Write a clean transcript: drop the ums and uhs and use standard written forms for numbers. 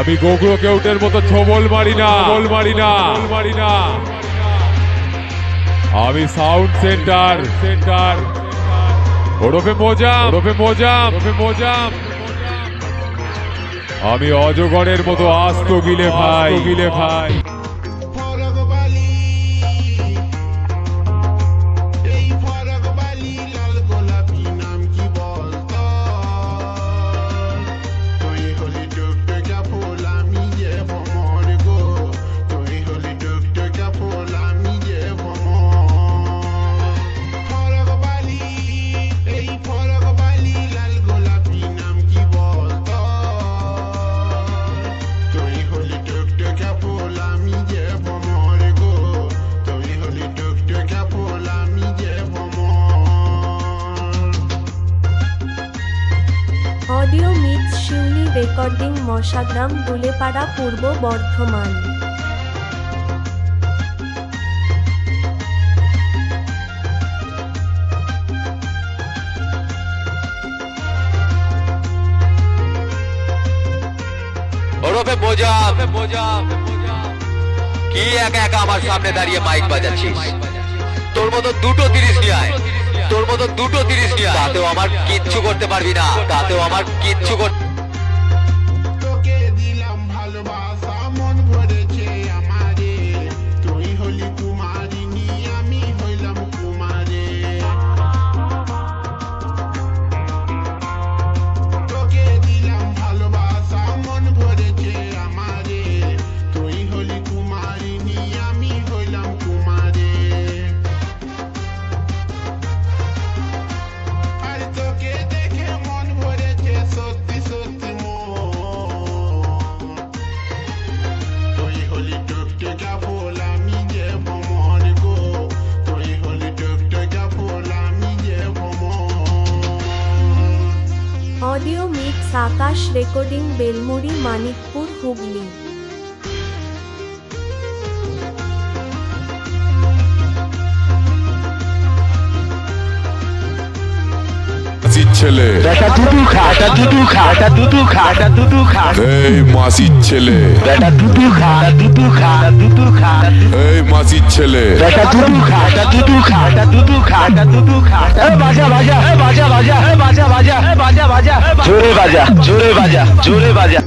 আমি গোগ্র কেউটের মতো ছবল মারি না, আমি সাউন্ড সেন্টার ওরফে মোজাম আমি অজগরের মতো আস্ত গিলে ভাই অডিও মিক্স শিউলি রেকর্ডিং মশাগ্রাম দুলেপাড়া পূর্ব বর্ধমান। ওরফে মোজাম কি একা একা আমার সামনে দাঁড়িয়ে মাইক বাজাচ্ছিস? তোর মতো দুটো 30 নিয়ে আয়, তাতেও আমার কিচ্ছু করতে পারবি না, তোকে দিলাম ভালোবাসা, মন ভরেছে আমারে, তুই হলি কুমারিনী, আমি হইলাম কুমারে। তোকে দিলাম ভালোবাসা, মন ভরেছে আমারে, তুই হলি কুমারিনী, আমি হইলাম কুমারে। আর তোকে দেখে মন ভরেছে সত্যি সত্যি মন, তুই হলি টুকটুকা ফুল, আমি যে ভ্রমণ গো, তুই হলি টুকটুকা ফুল, আমি যে ভ্রমণ। অডিও মিক্স আকাশ রেকর্ডিং বেলমুড়ি মানিকপুর হুগলি। ছেলে বেটা দুধু খা, এই মাসির ছেলে, বেটা দুধু খা, এই মাসির ছেলে, বেটা দুধু খা, এ বাজা, জোরে বাজা,